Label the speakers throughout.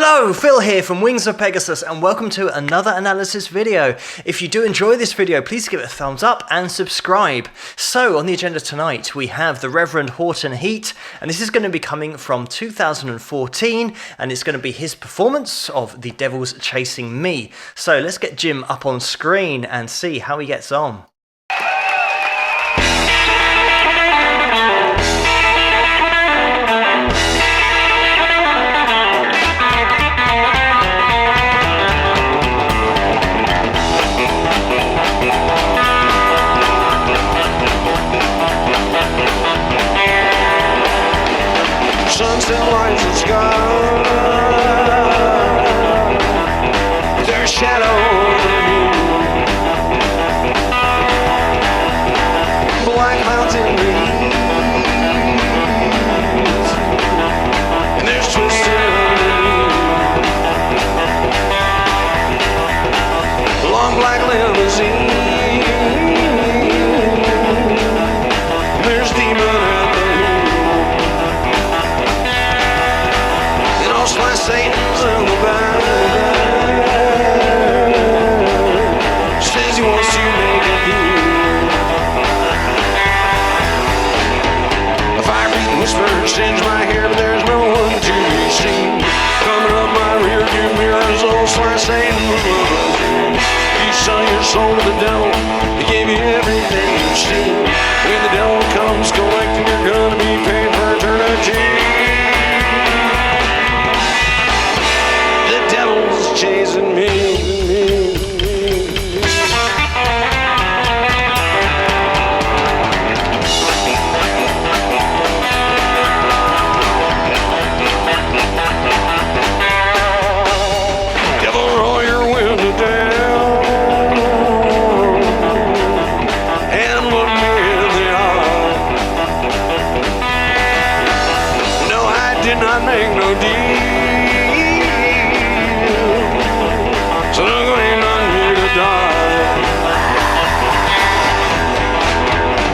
Speaker 1: Hello, Phil here from Wings of Pegasus and welcome to another analysis video. If you do enjoy this video, please give it a thumbs up and subscribe. So on the agenda tonight we have the Reverend Horton Heat, and this is going to be coming from 2014 and it's going to be his performance of The Devil's Chasing Me. So let's get Jim up on screen and see how he gets on.
Speaker 2: Sunset lines the sky. There's shadow over me. Black clouds in the east, and there's twisted underneath. Long black limousine. There's demon at the my Satan's in the back. Says he wants to make a deal. A fire-breathing whisper singed my hair, but there's no one to be seen. Coming up my rear-view mirrors, old sly Satan's limousine. You sold your soul to the devil, he gave you everything you've seen. When the devil comes collecting, you're gonna be paid for eternity. Chasing me. Devil, roll your window down and look me in the eye. No, I did not make no deal.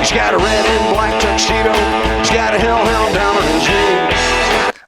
Speaker 2: He's got a red and black tuxedo. He's got a hellhound down on his head.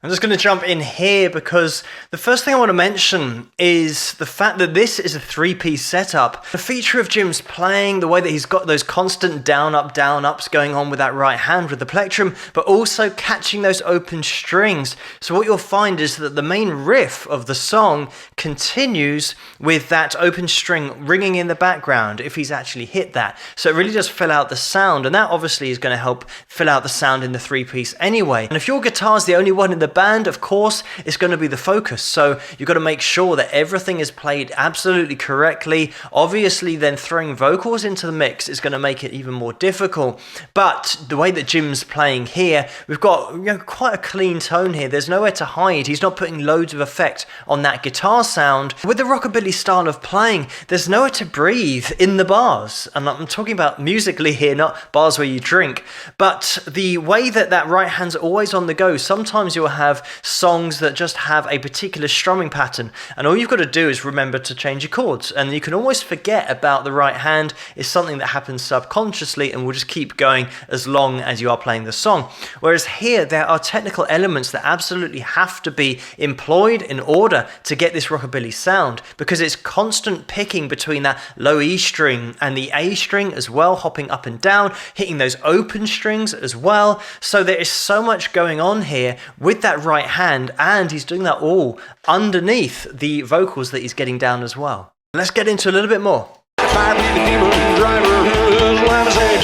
Speaker 1: I'm just going to jump in here because the first thing I want to mention is the fact that this is a three-piece setup. The feature of Jim's playing, the way that he's got those constant down-ups going on with that right hand with the plectrum, but also catching those open strings. So what you'll find is that the main riff of the song continues with that open string ringing in the background if he's actually hit that. So it really does fill out the sound, and that obviously is going to help fill out the sound in the three-piece anyway. And if your guitar's the only one in the band, of course, it's going to be the focus. So you've got to make sure that everything is played absolutely correctly. Obviously, then throwing vocals into the mix is going to make it even more difficult. But the way that Jim's playing here, we've got quite a clean tone here. There's nowhere to hide. He's not putting loads of effect on that guitar sound. With the rockabilly style of playing, there's nowhere to breathe in the bars. And I'm talking about musically here, not bars where you drink. But the way that that right hand's always on the go, sometimes you'll have songs that just have a particular strumming pattern, and all you've got to do is remember to change your chords, and you can almost forget about the right hand. It's something that happens subconsciously and will just keep going as long as you are playing the song. Whereas here there are technical elements that absolutely have to be employed in order to get this rockabilly sound, because it's constant picking between that low E string and the A string as well, hopping up and down, hitting those open strings as well. So there is so much going on here with that right hand, and he's doing that all underneath the vocals that he's getting down as well. Let's get into a little bit more.
Speaker 2: Fire be the demon driver who's allowed to say He's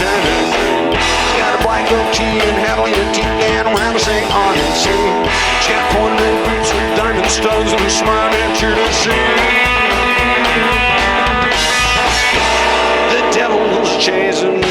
Speaker 2: got a black gold key and heavily the teeth and allowed to say on his scene. She's got pointed red boots with diamond studs and a smile at you to see. The devil's chasing me.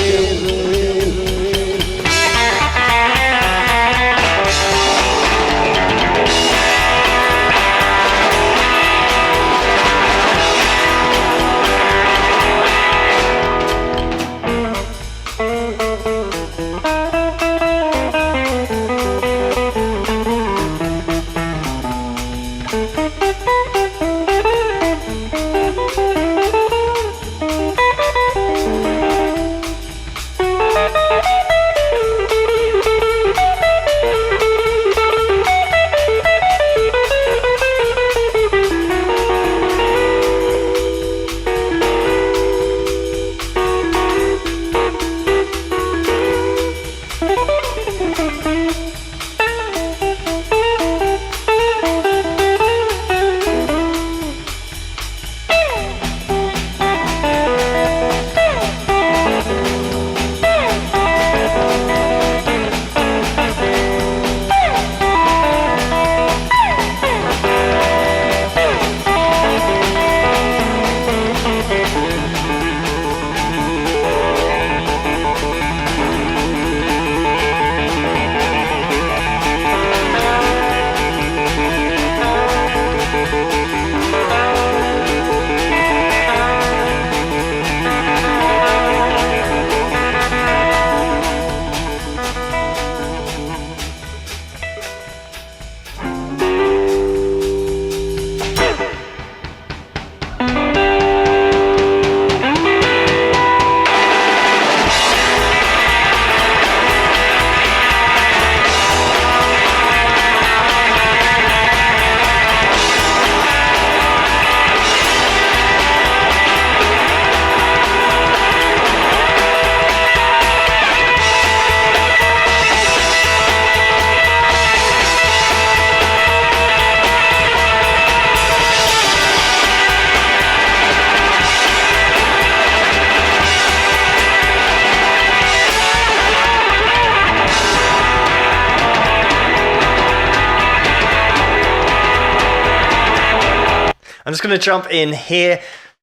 Speaker 1: I'm just going to jump in here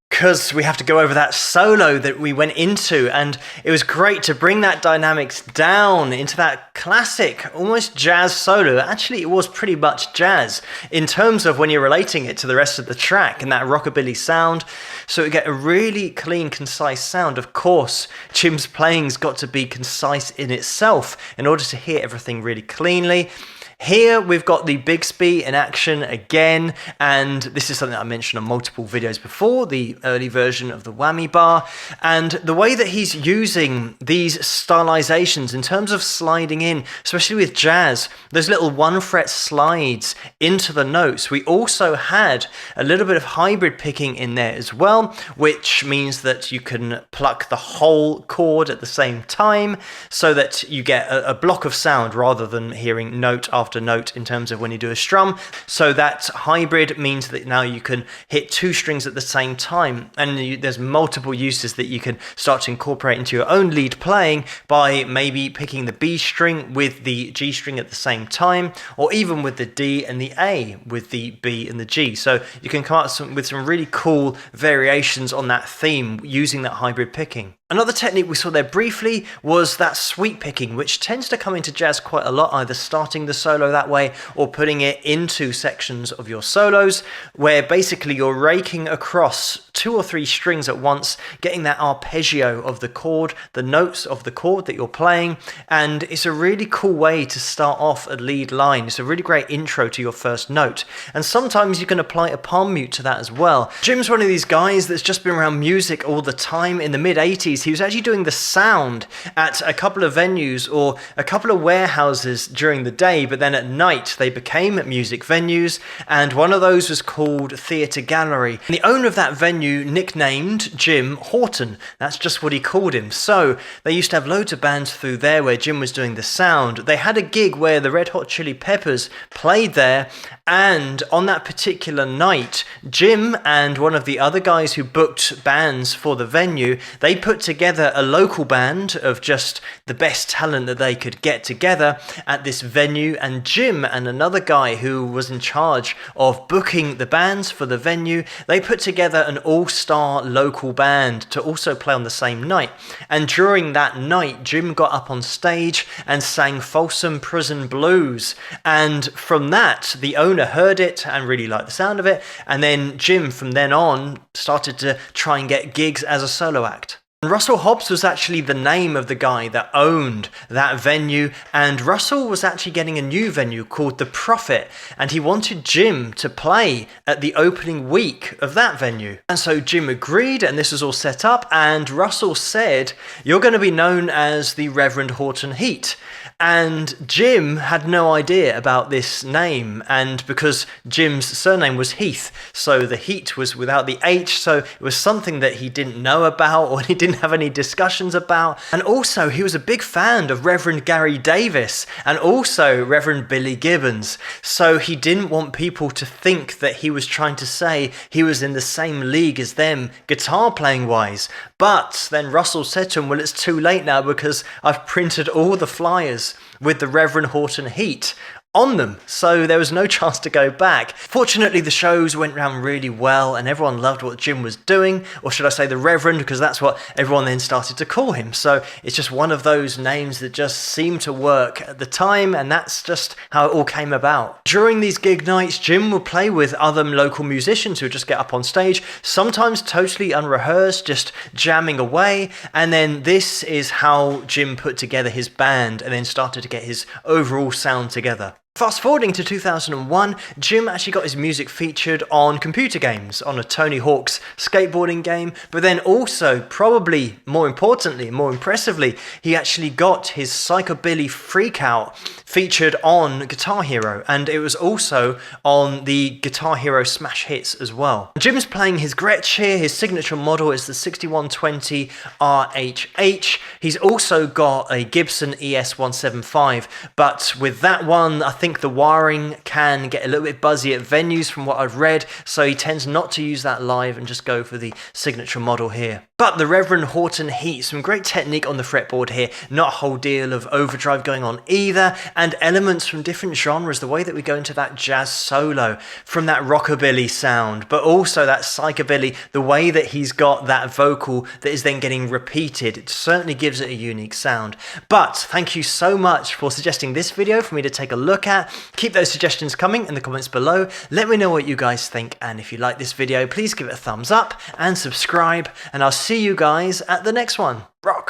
Speaker 1: because we have to go over that solo that we went into, and it was great to bring that dynamics down into that classic, almost jazz solo. Actually, it was pretty much jazz in terms of when you're relating it to the rest of the track and that rockabilly sound. So we get a really clean, concise sound. Of course, Jim's playing's got to be concise in itself in order to hear everything really cleanly. Here we've got the Bigsby in action again, and this is something I mentioned on multiple videos before, the early version of the whammy bar, and the way that he's using these stylizations in terms of sliding in, especially with jazz, those little 1-fret slides into the notes. We also had a little bit of hybrid picking in there as well, which means that you can pluck the whole chord at the same time so that you get a block of sound rather than hearing note after note in terms of when you do a strum. So that hybrid means that now you can hit 2 strings at the same time, and there's multiple uses that you can start to incorporate into your own lead playing by maybe picking the B string with the G string at the same time, or even with the D and the A with the B and the G. So you can come up with some really cool variations on that theme using that hybrid picking. Another technique we saw there briefly was that sweep picking, which tends to come into jazz quite a lot, either starting the solo that way or putting it into sections of your solos, where basically you're raking across 2 or 3 strings at once, getting that arpeggio of the chord, the notes of the chord that you're playing, and it's a really cool way to start off a lead line. It's a really great intro to your first note, and sometimes you can apply a palm mute to that as well. Jim's one of these guys that's just been around music all the time. In the mid-80s, he was actually doing the sound at a couple of venues or a couple of warehouses during the day, but then at night they became music venues, and one of those was called Theatre Gallery. And the owner of that venue nicknamed Jim Horton. That's just what he called him. So they used to have loads of bands through there where Jim was doing the sound. They had a gig where the Red Hot Chili Peppers played there, and on that particular night, Jim and one of the other guys who booked bands for the venue, they put together a local band of just the best talent that they could get together at this venue, and Jim and another guy who was in charge of booking the bands for the venue, they put together an all-star local band to also play on the same night. And during that night, Jim got up on stage and sang Folsom Prison Blues, and from that, the owner heard it and really liked the sound of it, and then Jim from then on started to try and get gigs as a solo act. Russell Hobbs was actually the name of the guy that owned that venue, and Russell was actually getting a new venue called The Prophet, and he wanted Jim to play at the opening week of that venue. And so Jim agreed, and this was all set up, and Russell said, "You're going to be known as the Reverend Horton Heat." And Jim had no idea about this name, and because Jim's surname was Heath, so the Heat was without the H, so it was something that he didn't know about or he didn't have any discussions about. And also he was a big fan of Reverend Gary Davis and also Reverend Billy Gibbons, so he didn't want people to think that he was trying to say he was in the same league as them guitar playing wise. But then Russell said to him, "Well, it's too late now because I've printed all the flyers with the Reverend Horton Heat on them, so there was no chance to go back." Fortunately, the shows went round really well and everyone loved what Jim was doing, or should I say the Reverend, because that's what everyone then started to call him. So it's just one of those names that just seemed to work at the time, and that's just how it all came about. During these gig nights, Jim would play with other local musicians who would just get up on stage, sometimes totally unrehearsed, just jamming away, and then this is how Jim put together his band and then started to get his overall sound together. Fast forwarding to 2001, Jim actually got his music featured on computer games, on a Tony Hawk's skateboarding game, but then also, probably more importantly, more impressively, he actually got his Psychobilly Freakout featured on Guitar Hero, and it was also on the Guitar Hero Smash Hits as well. Jim's playing his Gretsch here. His signature model is the 6120 RHH. He's also got a Gibson ES-175, but with that one, I think think the wiring can get a little bit buzzy at venues from what I've read, so he tends not to use that live and just go for the signature model here. But the Reverend Horton Heat, some great technique on the fretboard here, not a whole deal of overdrive going on either, and elements from different genres, the way that we go into that jazz solo, from that rockabilly sound, but also that psychobilly, the way that he's got that vocal that is then getting repeated, it certainly gives it a unique sound. But thank you so much for suggesting this video for me to take a look at. Keep those suggestions coming in the comments below. Let me know what you guys think, and if you like this video, please give it a thumbs up and subscribe, and I'll see you guys at the next one. Rock!